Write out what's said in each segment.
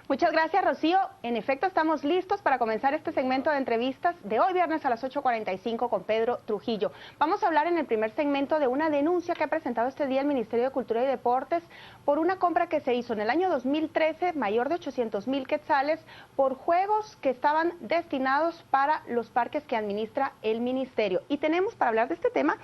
Muchas gracias, Rocío. En efecto, estamos listos para comenzar este segmento de entrevistas de hoy viernes a las 8:45 con Pedro Trujillo. Vamos a hablar en el primer segmento de una denuncia que ha presentado este día el Ministerio de Cultura y Deportes por una compra que se hizo en el año 2013, mayor de 800,000 quetzales, por juegos que estaban destinados para los parques que administra el Ministerio. Y tenemos para hablar de este tema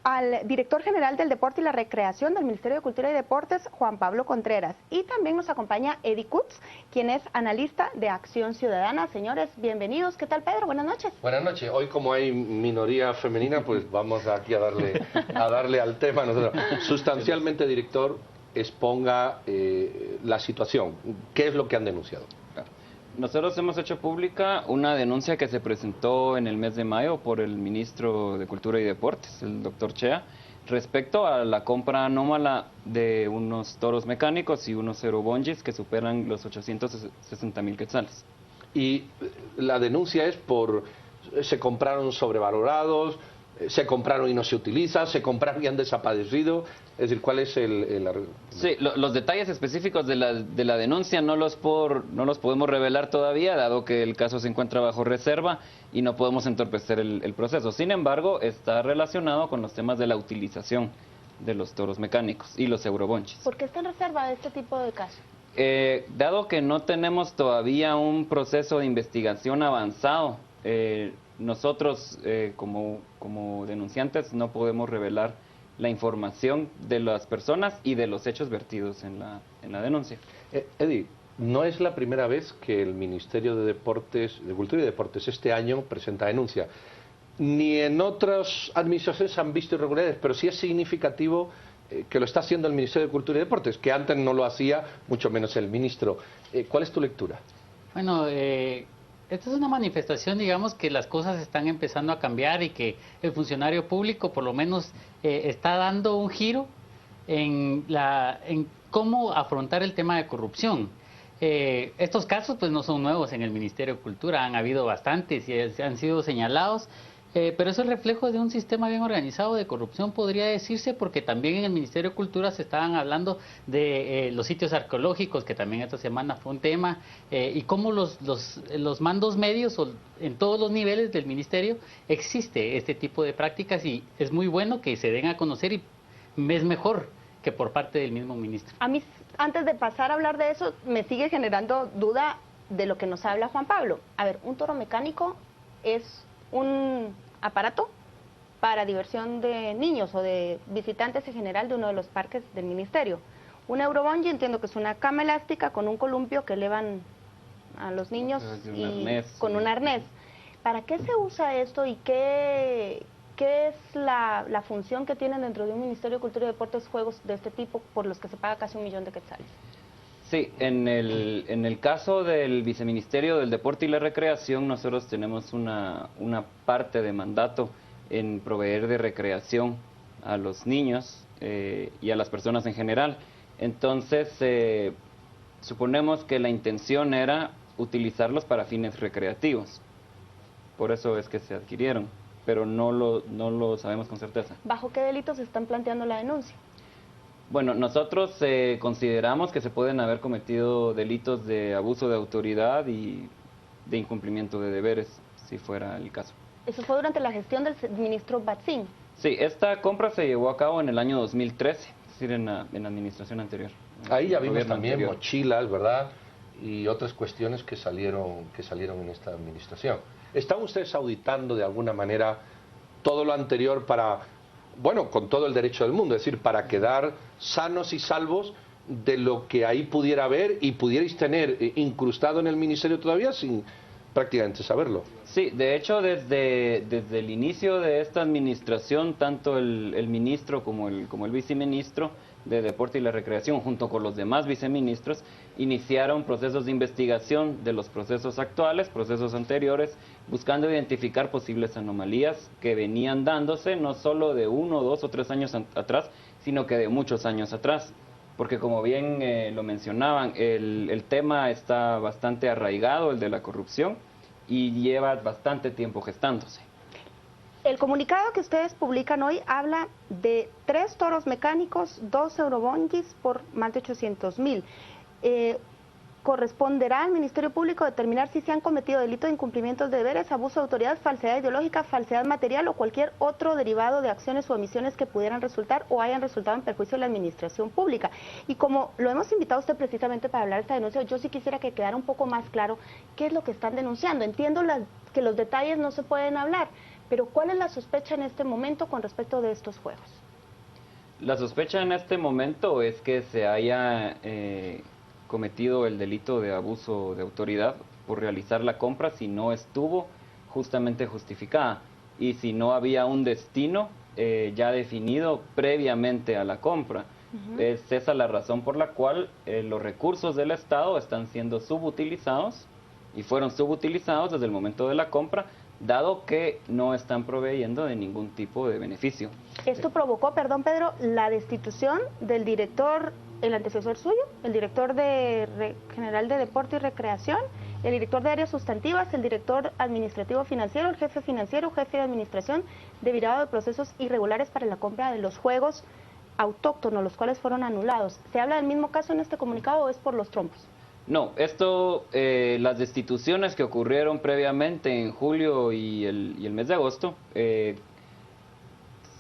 al director general del Deporte y la Recreación del Ministerio de Cultura y Deportes, Juan Pablo Contreras. Y también nos acompaña Eddie Kutz, quien es analista de Acción Ciudadana. Señores, bienvenidos. ¿Qué tal, Pedro? Buenas noches. Buenas noches. Hoy, como hay minoría femenina, pues vamos aquí a darle al tema. Nosotros, sustancialmente, director, exponga la situación. ¿Qué es lo que han denunciado? Nosotros hemos hecho pública una denuncia que se presentó en el mes de mayo por el ministro de Cultura y Deportes, el doctor Chea, respecto a la compra anómala de unos toros mecánicos y unos eurobonges que superan los 860,000 quetzales. Y la denuncia es por se compraron sobrevalorados, se compraron y no se utilizan, se compraron y han desaparecido. Es decir, ¿cuál es Sí, los detalles específicos de la denuncia no los podemos revelar todavía, dado que el caso se encuentra bajo reserva y no podemos entorpecer el proceso. Sin embargo, está relacionado con los temas de la utilización de los toros mecánicos y los eurobonches. ¿Por qué está en reserva este tipo de casos? Dado que no tenemos todavía un proceso de investigación avanzado, nosotros como denunciantes no podemos revelar la información de las personas y de los hechos vertidos en la denuncia. Eddie, no es la primera vez que el Ministerio de Cultura y Deportes este año presenta denuncia. Ni en otras administraciones han visto irregularidades, pero sí es significativo que lo está haciendo el Ministerio de Cultura y Deportes, que antes no lo hacía, mucho menos el ministro. ¿Cuál es tu lectura? Bueno, esta es una manifestación, digamos, que las cosas están empezando a cambiar y que el funcionario público por lo menos está dando un giro en cómo afrontar el tema de corrupción. Estos casos pues no son nuevos en el Ministerio de Cultura, han habido bastantes y han sido señalados. Pero es el reflejo de un sistema bien organizado de corrupción, podría decirse, porque también en el Ministerio de Cultura se estaban hablando de los sitios arqueológicos, que también esta semana fue un tema, y cómo los mandos medios o en todos los niveles del Ministerio existe este tipo de prácticas y es muy bueno que se den a conocer y es mejor que por parte del mismo ministro. A mí, antes de pasar a hablar de eso, me sigue generando duda de lo que nos habla Juan Pablo. A ver, un toro mecánico es un aparato para diversión de niños o de visitantes en general de uno de los parques del ministerio. Un eurobungee entiendo que es una cama elástica con un columpio que elevan a los niños con un arnés. ¿Para qué se usa esto y qué es la función que tienen dentro de un Ministerio de Cultura y Deportes juegos de este tipo por los que se paga casi 1,000,000 de quetzales? Sí, en el caso del Viceministerio del Deporte y la Recreación, nosotros tenemos una parte de mandato en proveer de recreación a los niños y a las personas en general. Entonces, suponemos que la intención era utilizarlos para fines recreativos. Por eso es que se adquirieron, pero no lo sabemos con certeza. ¿Bajo qué delitos están planteando la denuncia? Bueno, nosotros consideramos que se pueden haber cometido delitos de abuso de autoridad y de incumplimiento de deberes, si fuera el caso. Eso fue durante la gestión del ministro Batzin. Sí, esta compra se llevó a cabo en el año 2013, es decir, en la administración anterior. Ahí ya vimos también mochilas, ¿verdad? Y otras cuestiones que salieron en esta administración. ¿Están ustedes auditando de alguna manera todo lo anterior para, bueno, con todo el derecho del mundo, es decir, para quedar sanos y salvos de lo que ahí pudiera haber y pudierais tener incrustado en el ministerio todavía sin prácticamente saberlo? Sí, de hecho, desde el inicio de esta administración, tanto el ministro como el viceministro de Deporte y la Recreación, junto con los demás viceministros, iniciaron procesos de investigación de los procesos actuales, procesos anteriores, buscando identificar posibles anomalías que venían dándose no solo de 1, 2 o 3 años atrás, sino que de muchos años atrás. Porque como bien lo mencionaban, el tema está bastante arraigado, el de la corrupción, y lleva bastante tiempo gestándose. El comunicado que ustedes publican hoy habla de 3 toros mecánicos, 2 eurobonges por más de 800,000. corresponderá al Ministerio Público determinar si se han cometido delitos de incumplimiento de deberes, abuso de autoridad, falsedad ideológica, falsedad material o cualquier otro derivado de acciones o omisiones que pudieran resultar o hayan resultado en perjuicio de la administración pública. Y como lo hemos invitado a usted precisamente para hablar de esta denuncia, yo sí quisiera que quedara un poco más claro qué es lo que están denunciando. Entiendo que los detalles no se pueden hablar, pero ¿cuál es la sospecha en este momento con respecto de estos juegos? La sospecha en este momento es que se haya cometido el delito de abuso de autoridad por realizar la compra si no estuvo justamente justificada y si no había un destino ya definido previamente a la compra. Es esa la razón por la cual los recursos del Estado están siendo subutilizados y fueron subutilizados desde el momento de la compra, dado que no están proveyendo de ningún tipo de beneficio. Esto provocó, perdón Pedro, la destitución del director, el antecesor suyo, el director general de Deporte y Recreación, el director de áreas sustantivas, el director administrativo financiero, el jefe financiero, jefe de administración de virado de procesos irregulares para la compra de los juegos autóctonos, los cuales fueron anulados. ¿Se habla del mismo caso en este comunicado o es por los trompos? No, las destituciones que ocurrieron previamente en julio y el mes de agosto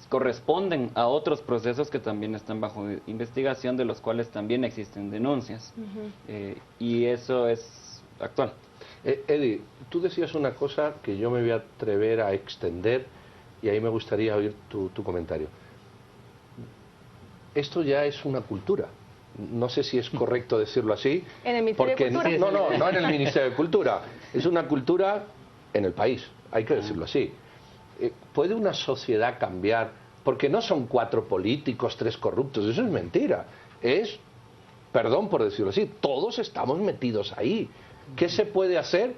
corresponden a otros procesos que también están bajo investigación, de los cuales también existen denuncias. Y eso es actual. Eddie, tú decías una cosa que yo me voy a atrever a extender y ahí me gustaría oír tu comentario. Esto ya es una cultura. No sé si es correcto decirlo así. ¿En el Ministerio de Cultura? No en el Ministerio de Cultura. Es una cultura en el país, hay que decirlo así. ¿Puede una sociedad cambiar? Porque no son 4 políticos, 3 corruptos, eso es mentira. Es, perdón por decirlo así, todos estamos metidos ahí. ¿Qué se puede hacer?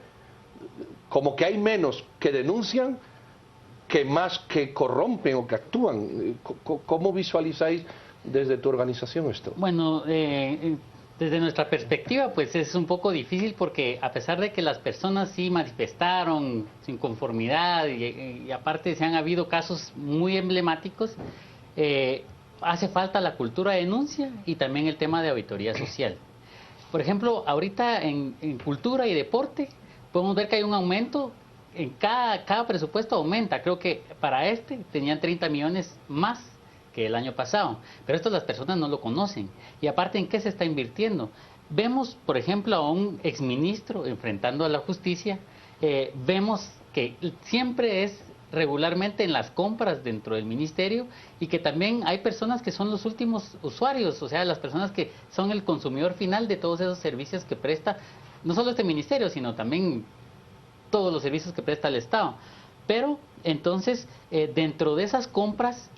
Como que hay menos que denuncian que más que corrompen o que actúan. ¿Cómo visualizáis desde tu organización esto? Bueno, desde nuestra perspectiva, pues es un poco difícil porque a pesar de que las personas sí manifestaron su inconformidad y aparte se han habido casos muy emblemáticos, hace falta la cultura de denuncia y también el tema de auditoría social. Por ejemplo, ahorita en cultura y deporte podemos ver que hay un aumento. En cada presupuesto aumenta. Creo que para tenían 30 millones más que el año pasado, pero esto las personas no lo conocen. Y aparte, ¿en qué se está invirtiendo? Vemos, por ejemplo, a un exministro enfrentando a la justicia, vemos que siempre es regularmente en las compras dentro del ministerio y que también hay personas que son los últimos usuarios, o sea, las personas que son el consumidor final de todos esos servicios que presta, no solo este ministerio, sino también todos los servicios que presta el Estado. Pero entonces, dentro de esas compras,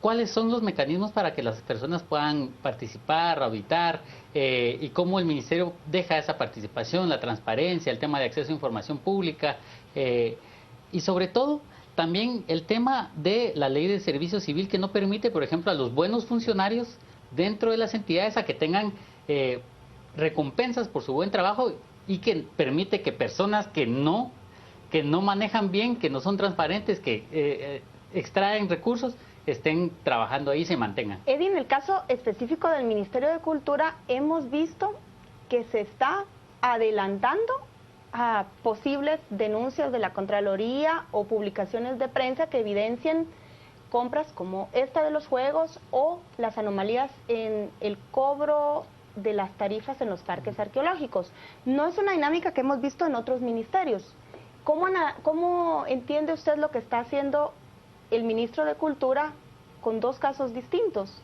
¿cuáles son los mecanismos para que las personas puedan participar, auditar, y cómo el Ministerio deja esa participación, la transparencia, el tema de acceso a información pública, y sobre todo también el tema de la ley de servicio civil que no permite, por ejemplo, a los buenos funcionarios dentro de las entidades a que tengan recompensas por su buen trabajo y que permite que personas que no manejan bien, que no son transparentes, que extraen recursos, estén trabajando ahí y se mantengan. Eddie, en el caso específico del Ministerio de Cultura, hemos visto que se está adelantando a posibles denuncias de la Contraloría o publicaciones de prensa que evidencien compras como esta de los juegos o las anomalías en el cobro de las tarifas en los parques arqueológicos. No es una dinámica que hemos visto en otros ministerios. ¿Cómo entiende usted lo que está haciendo el ministro de Cultura con 2 casos distintos,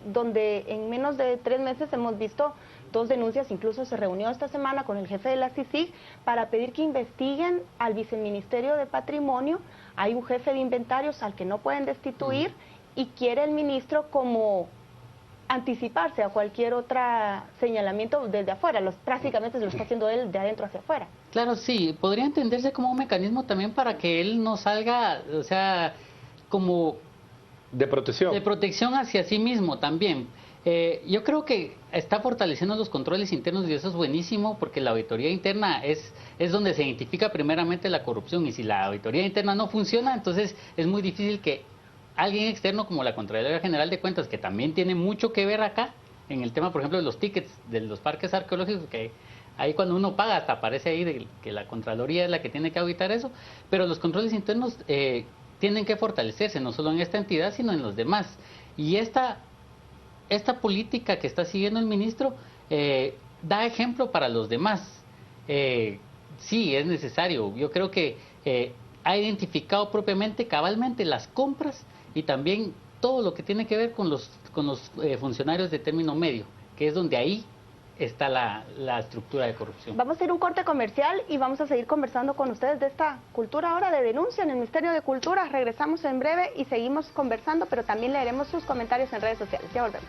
donde en menos de 3 meses hemos visto 2 denuncias? Incluso se reunió esta semana con el jefe de la CICIG para pedir que investiguen al viceministerio de Patrimonio? Hay un jefe de inventarios al que no pueden destituir y quiere el ministro como anticiparse a cualquier otro señalamiento desde afuera. Prácticamente se lo está haciendo él de adentro hacia afuera. Claro, sí, podría entenderse como un mecanismo también para que él no salga, o sea, como de protección. De protección hacia sí mismo también. Yo creo que está fortaleciendo los controles internos y eso es buenísimo porque la auditoría interna es donde se identifica primeramente la corrupción, y si la auditoría interna no funciona, entonces es muy difícil que alguien externo como la Contraloría General de Cuentas, que también tiene mucho que ver acá en el tema, por ejemplo, de los tickets de los parques arqueológicos, que Ahí cuando uno paga hasta aparece ahí que la Contraloría es la que tiene que auditar eso, pero los controles internos tienen que fortalecerse, no solo en esta entidad, sino en los demás. Y esta política que está siguiendo el ministro da ejemplo para los demás. Sí, es necesario. Yo creo que ha identificado propiamente, cabalmente, las compras y también todo lo que tiene que ver con los funcionarios de término medio, que es donde ahí está la estructura de corrupción. Vamos a ir a un corte comercial y vamos a seguir conversando con ustedes de esta cultura ahora de denuncia en el Ministerio de Cultura. Regresamos en breve y seguimos conversando, pero también leeremos sus comentarios en redes sociales. Ya volvemos.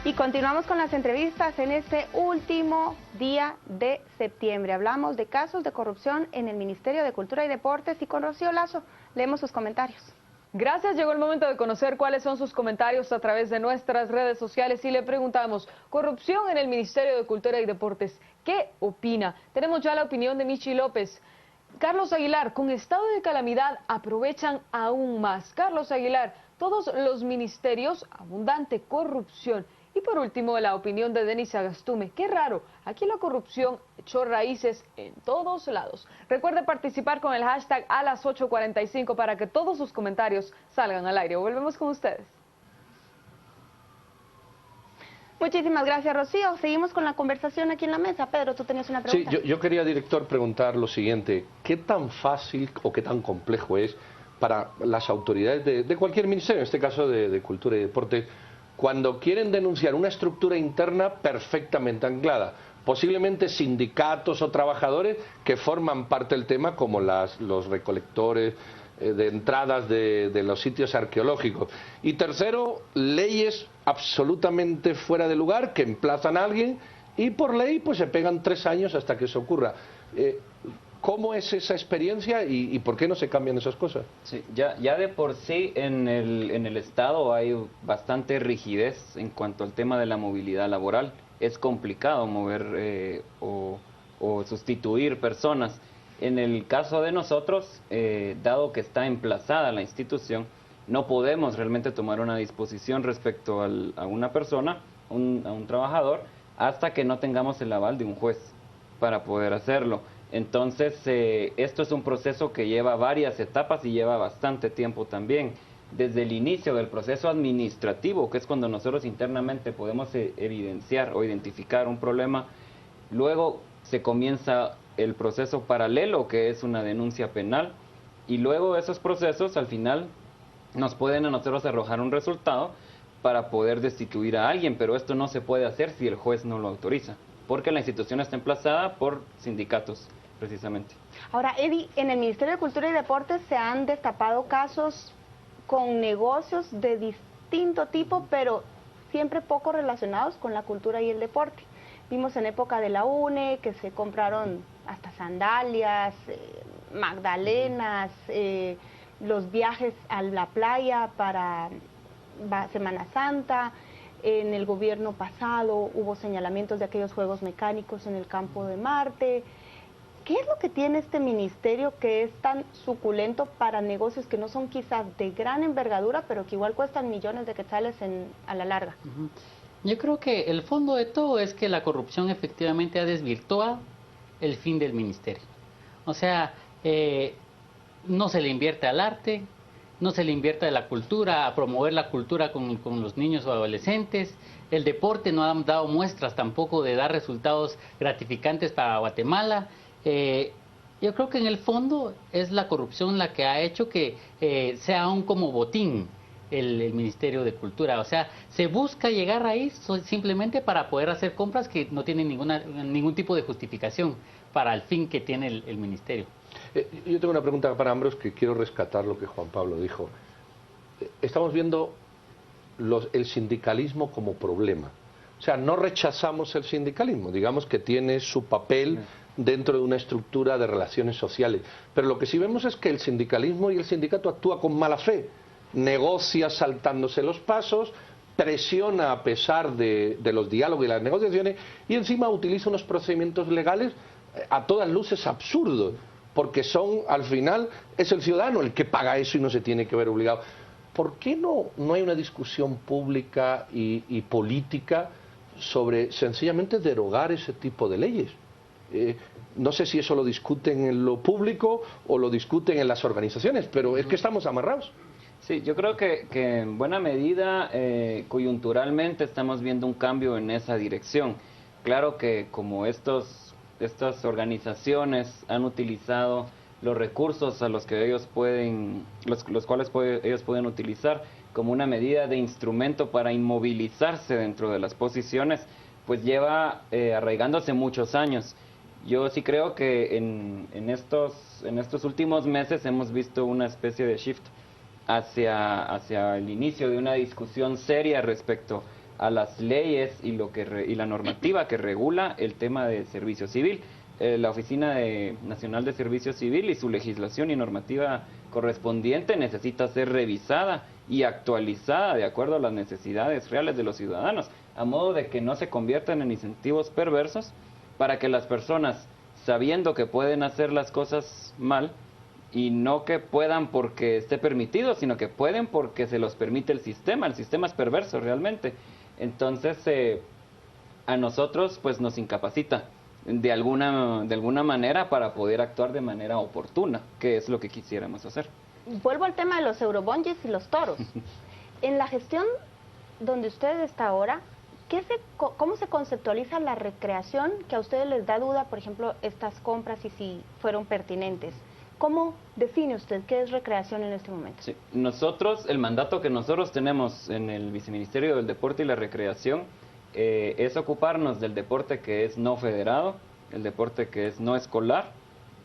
Y continuamos con las entrevistas en este último día de septiembre. Hablamos de casos de corrupción en el Ministerio de Cultura y Deportes y con Rocío Lazo leemos sus comentarios. Gracias, llegó el momento de conocer cuáles son sus comentarios a través de nuestras redes sociales y le preguntamos, corrupción en el Ministerio de Cultura y Deportes, ¿qué opina? Tenemos ya la opinión de Michi López. Carlos Aguilar, con estado de calamidad aprovechan aún más. Carlos Aguilar, todos los ministerios, abundante corrupción. Y por último, la opinión de Denis Agastume. Qué raro, aquí la corrupción echó raíces en todos lados. Recuerde participar con el hashtag a las 8:45 para que todos sus comentarios salgan al aire. Volvemos con ustedes. Muchísimas gracias, Rocío. Seguimos con la conversación aquí en la mesa. Pedro, tú tenías una pregunta. Sí, yo quería, director, preguntar lo siguiente. ¿Qué tan fácil o qué tan complejo es para las autoridades de cualquier ministerio, en este caso de Cultura y Deporte, cuando quieren denunciar una estructura interna perfectamente anclada, posiblemente sindicatos o trabajadores que forman parte del tema, como los recolectores de entradas de los sitios arqueológicos? Y tercero, leyes absolutamente fuera de lugar que emplazan a alguien y por ley pues se pegan 3 años hasta que eso ocurra. ¿Cómo es esa experiencia y por qué no se cambian esas cosas? Sí, ya de por sí en el Estado hay bastante rigidez en cuanto al tema de la movilidad laboral. Es complicado mover o sustituir personas. En el caso de nosotros, dado que está emplazada la institución, no podemos realmente tomar una disposición respecto a una persona, a un trabajador, hasta que no tengamos el aval de un juez para poder hacerlo. Entonces, esto es un proceso que lleva varias etapas y lleva bastante tiempo también. Desde el inicio del proceso administrativo, que es cuando nosotros internamente podemos evidenciar o identificar un problema, luego se comienza el proceso paralelo, que es una denuncia penal, y luego esos procesos al final nos pueden a nosotros arrojar un resultado para poder destituir a alguien, pero esto no se puede hacer si el juez no lo autoriza, porque la institución está emplazada por sindicatos, precisamente. Ahora, Eddie, en el Ministerio de Cultura y Deportes se han destapado casos con negocios de distinto tipo, pero siempre poco relacionados con la cultura y el deporte. Vimos en época de la UNE que se compraron hasta sandalias, magdalenas, los viajes a la playa para Semana Santa. En el gobierno pasado hubo señalamientos de aquellos juegos mecánicos en el campo de Marte. ¿Qué es lo que tiene este ministerio que es tan suculento para negocios que no son quizás de gran envergadura, pero que igual cuestan millones de quetzales a la larga? Yo creo que el fondo de todo es que la corrupción efectivamente ha desvirtuado el fin del ministerio. O sea, no se le invierte al arte, no se le invierte a la cultura, a promover la cultura con los niños o adolescentes. El deporte no ha dado muestras tampoco de dar resultados gratificantes para Guatemala. Yo creo que en el fondo es la corrupción la que ha hecho que sea aún como botín el Ministerio de Cultura. O sea, se busca llegar ahí simplemente para poder hacer compras que no tienen ningún tipo de justificación para el fin que tiene el Ministerio. Yo tengo una pregunta para Ambros que quiero rescatar lo que Juan Pablo dijo. Estamos viendo el sindicalismo como problema. O sea, no rechazamos el sindicalismo, digamos que tiene su papel dentro de una estructura de relaciones sociales. Pero lo que sí vemos es que el sindicalismo y el sindicato actúa con mala fe, negocia saltándose los pasos, presiona a pesar de los diálogos y las negociaciones y encima utiliza unos procedimientos legales a todas luces absurdos, porque al final es el ciudadano el que paga eso y no se tiene que ver obligado. ¿por qué no hay una discusión pública y política sobre sencillamente derogar ese tipo de leyes? No sé si eso lo discuten en lo público o lo discuten en las organizaciones, pero es que estamos amarrados. Sí, yo creo que en buena medida, coyunturalmente, estamos viendo un cambio en esa dirección. Claro que como estas organizaciones han utilizado los recursos a los que ellos pueden, los cuales ellos pueden utilizar como una medida de instrumento para inmovilizarse dentro de las posiciones, pues lleva arraigándose muchos años. Yo sí creo que en estos últimos meses hemos visto una especie de shift hacia el inicio de una discusión seria respecto a las leyes y la normativa que regula el tema de servicio civil. La Oficina Nacional de Servicio Civil y su legislación y normativa correspondiente necesita ser revisada y actualizada de acuerdo a las necesidades reales de los ciudadanos, a modo de que no se conviertan en incentivos perversos para que las personas, sabiendo que pueden hacer las cosas mal, y no que puedan porque esté permitido, sino que pueden porque se los permite el sistema es perverso realmente. Entonces, a nosotros pues nos incapacita de alguna manera para poder actuar de manera oportuna, que es lo que quisiéramos hacer. Vuelvo al tema de los eurobonges y los toros. En la gestión donde usted está ahora, ¿cómo se conceptualiza la recreación que a ustedes les da duda, por ejemplo, estas compras y si fueron pertinentes? ¿Cómo define usted qué es recreación en este momento? Sí. El mandato que nosotros tenemos en el Viceministerio del Deporte y la Recreación es ocuparnos del deporte que es no federado, el deporte que es no escolar,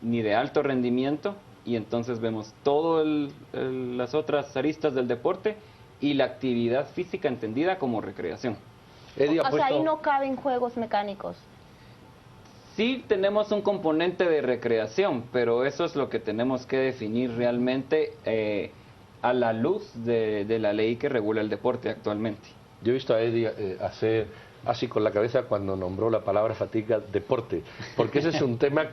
ni de alto rendimiento, y entonces vemos todas las otras aristas del deporte y la actividad física entendida como recreación. O sea, ahí no caben juegos mecánicos. Sí tenemos un componente de recreación, pero eso es lo que tenemos que definir realmente a la luz de la ley que regula el deporte actualmente. Yo he visto a Eddie hacer así con la cabeza cuando nombró la palabra fatiga deporte, porque ese es un tema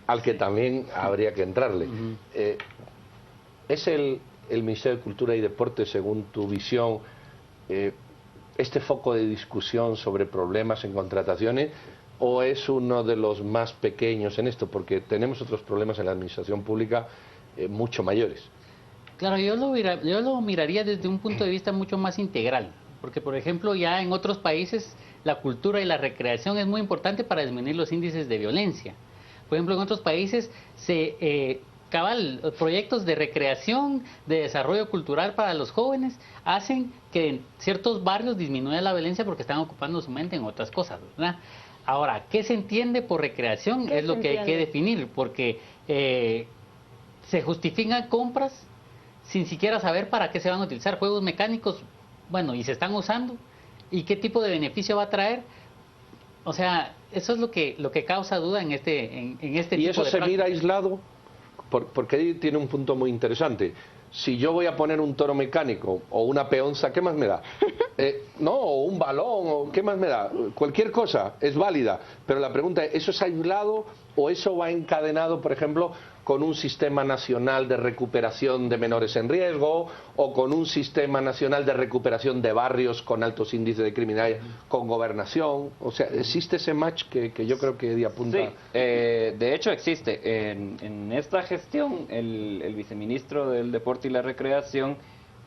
al que también habría que entrarle. ¿Es el Ministerio de Cultura y Deporte, según tu visión, este foco de discusión sobre problemas en contrataciones, o es uno de los más pequeños en esto? Porque tenemos otros problemas en la administración pública mucho mayores. Claro, yo lo miraría desde un punto de vista mucho más integral, porque por ejemplo ya en otros países la cultura y la recreación es muy importante para disminuir los índices de violencia. Por ejemplo, en otros países proyectos de recreación, de desarrollo cultural para los jóvenes hacen que en ciertos barrios disminuya la violencia porque están ocupando su mente en otras cosas, ¿verdad? Ahora, ¿qué se entiende por recreación? Es lo que hay que definir, porque se justifican compras sin siquiera saber para qué se van a utilizar. Juegos mecánicos, bueno, y se están usando, y qué tipo de beneficio va a traer. O sea, eso es lo que causa duda en este tipo de prácticas. ¿Y eso se mira aislado? Porque ahí tiene un punto muy interesante. Si yo voy a poner un toro mecánico o una peonza, ¿qué más me da? No, o un balón, o ¿qué más me da? Cualquier cosa es válida, pero la pregunta es, ¿eso es aislado o eso va encadenado, por ejemplo, con un sistema nacional de recuperación de menores en riesgo o con un sistema nacional de recuperación de barrios con altos índices de criminalidad, con gobernación? O sea, ¿existe ese match que yo creo que Eddie apunta? Sí, de hecho existe. En esta gestión, el viceministro del Deporte y la Recreación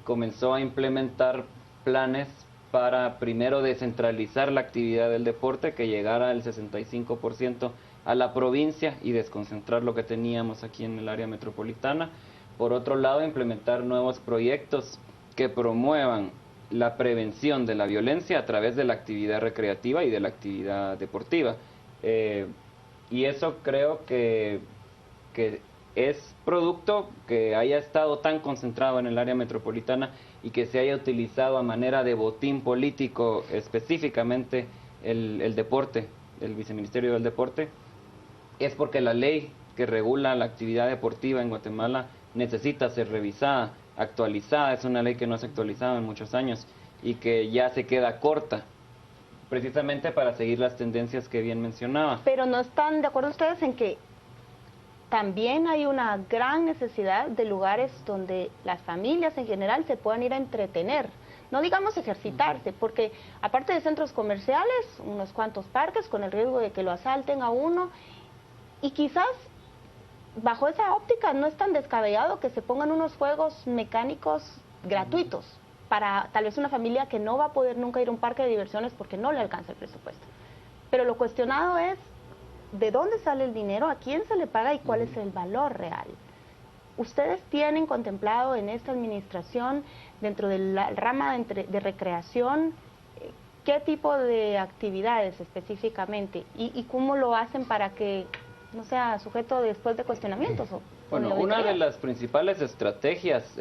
comenzó a implementar planes para primero descentralizar la actividad del deporte, que llegara al 65% a la provincia y desconcentrar lo que teníamos aquí en el área metropolitana. Por otro lado, implementar nuevos proyectos que promuevan la prevención de la violencia a través de la actividad recreativa y de la actividad deportiva. Y eso creo que es producto que haya estado tan concentrado en el área metropolitana y que se haya utilizado a manera de botín político específicamente el deporte, el Viceministerio del Deporte, es porque la ley que regula la actividad deportiva en Guatemala necesita ser revisada, actualizada. Es una ley que no se ha actualizado en muchos años y que ya se queda corta, precisamente para seguir las tendencias que bien mencionaba. Pero no están de acuerdo ustedes en que también hay una gran necesidad de lugares donde las familias en general se puedan ir a entretener, no digamos ejercitarse, porque aparte de centros comerciales, unos cuantos parques con el riesgo de que lo asalten a uno, y quizás bajo esa óptica no es tan descabellado que se pongan unos juegos mecánicos gratuitos para tal vez una familia que no va a poder nunca ir a un parque de diversiones porque no le alcanza el presupuesto. Pero lo cuestionado es de dónde sale el dinero, a quién se le paga y cuál es el valor real. ¿Ustedes tienen contemplado en esta administración, dentro de la rama de recreación, qué tipo de actividades específicamente y cómo lo hacen para que no sea sujeto después de cuestionamientos? Bueno, una de las principales estrategias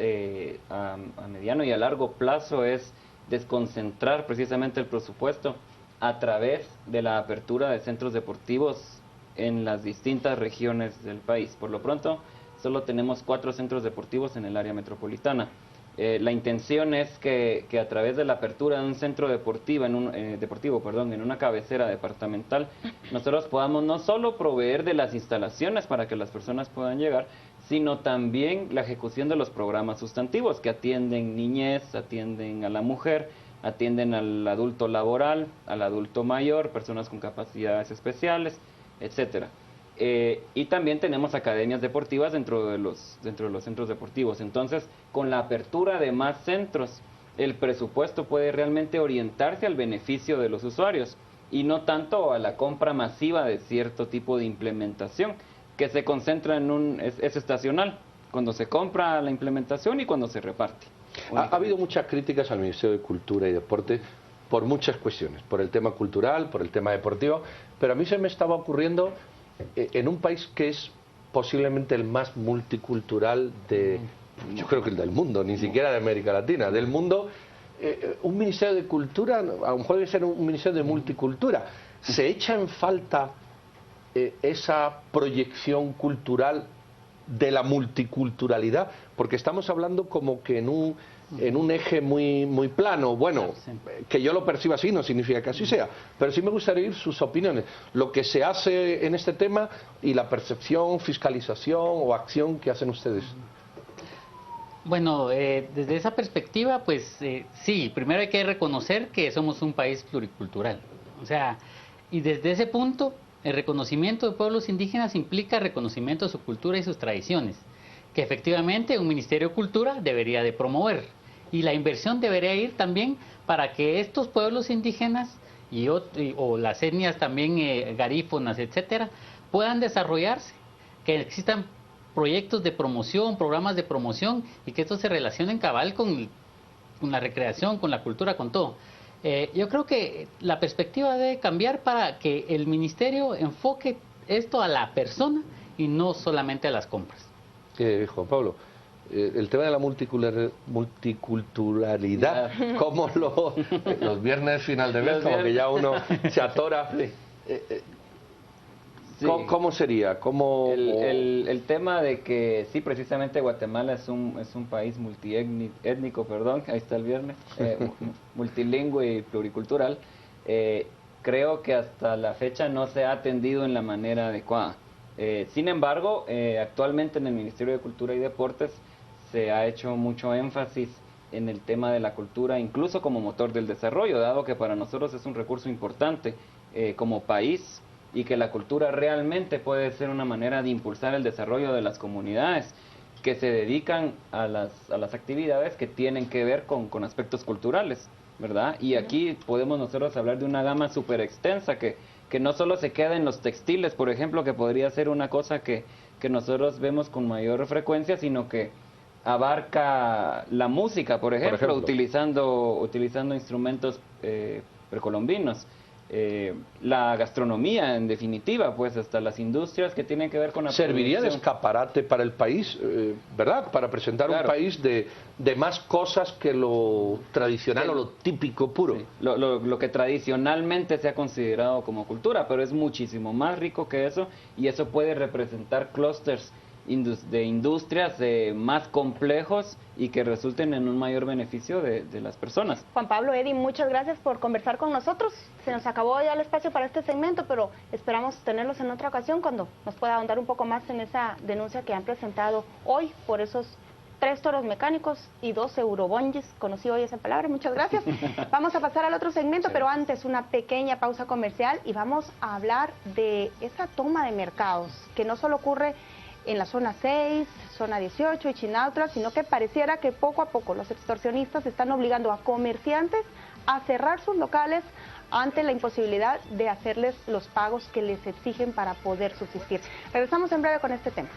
a mediano y a largo plazo es desconcentrar precisamente el presupuesto a través de la apertura de centros deportivos en las distintas regiones del país. Por lo pronto, solo tenemos 4 centros deportivos en el área metropolitana. La intención es que a través de la apertura de un centro deportivo, en una cabecera departamental, nosotros podamos no solo proveer de las instalaciones para que las personas puedan llegar, sino también la ejecución de los programas sustantivos que atienden niñez, atienden a la mujer, atienden al adulto laboral, al adulto mayor, personas con capacidades especiales, etcétera. Y también tenemos academias deportivas dentro de los centros deportivos. Entonces, con la apertura de más centros, el presupuesto puede realmente orientarse al beneficio de los usuarios y no tanto a la compra masiva de cierto tipo de implementación que se concentra es estacional, cuando se compra la implementación y cuando se reparte. Ha habido muchas críticas al Ministerio de Cultura y Deporte por muchas cuestiones, por el tema cultural, por el tema deportivo, pero a mí se me estaba ocurriendo, en un país que es posiblemente el más multicultural yo creo que el del mundo, ni siquiera de América Latina, del mundo, un Ministerio de Cultura, a lo mejor debe ser un Ministerio de Multicultura. ¿Se echa en falta esa proyección cultural de la multiculturalidad? Porque estamos hablando como que en un eje muy plano. Bueno, que yo lo perciba así no significa que así sea, pero sí me gustaría oír sus opiniones, lo que se hace en este tema y la percepción, fiscalización o acción que hacen ustedes. Bueno, desde esa perspectiva, pues sí, primero hay que reconocer que somos un país pluricultural, o sea, y desde ese punto el reconocimiento de pueblos indígenas implica reconocimiento de su cultura y sus tradiciones, que efectivamente un Ministerio de Cultura debería de promover, y la inversión debería ir también para que estos pueblos indígenas o las etnias también garífonas, etcétera, puedan desarrollarse, que existan proyectos de promoción, programas de promoción, y que estos se relacionen cabal con la recreación, con la cultura, con todo. Yo creo que la perspectiva debe cambiar para que el ministerio enfoque esto a la persona y no solamente a las compras. Juan Pablo, el tema de la multiculturalidad, como los viernes final de mes, como que ya uno se atora. Sí. ¿Cómo sería? El tema de que sí, precisamente Guatemala es un país multiétnico, perdón, ahí está el viernes, multilingüe y pluricultural. Creo que hasta la fecha no se ha atendido en la manera adecuada. Sin embargo, actualmente en el Ministerio de Cultura y Deportes se ha hecho mucho énfasis en el tema de la cultura, incluso como motor del desarrollo, dado que para nosotros es un recurso importante como país, y que la cultura realmente puede ser una manera de impulsar el desarrollo de las comunidades que se dedican a las actividades que tienen que ver con aspectos culturales, ¿verdad? Y aquí podemos nosotros hablar de una gama súper extensa que no solo se queda en los textiles, por ejemplo, que podría ser una cosa que nosotros vemos con mayor frecuencia, sino que abarca la música, por ejemplo. Utilizando instrumentos precolombinos. La gastronomía, en definitiva, pues hasta las industrias que tienen que ver con la serviría de escaparate para el país, ¿verdad? Para presentar un país de más cosas que lo tradicional o lo típico puro. Sí. Lo que tradicionalmente se ha considerado como cultura, pero es muchísimo más rico que eso, y eso puede representar clústeres de industrias más complejos y que resulten en un mayor beneficio de las personas. Juan Pablo, Eddie, muchas gracias por conversar con nosotros. Se nos acabó ya el espacio para este segmento, pero esperamos tenerlos en otra ocasión cuando nos pueda ahondar un poco más en esa denuncia que han presentado hoy por esos 3 toros mecánicos y 2 eurobonges. Conocí hoy esa palabra, muchas gracias. Vamos a pasar al otro segmento, pero antes una pequeña pausa comercial y vamos a hablar de esa toma de mercados, que no solo ocurre en la zona 6, zona 18 y Chinautra, sino que pareciera que poco a poco los extorsionistas están obligando a comerciantes a cerrar sus locales ante la imposibilidad de hacerles los pagos que les exigen para poder subsistir. Regresamos en breve con este tema.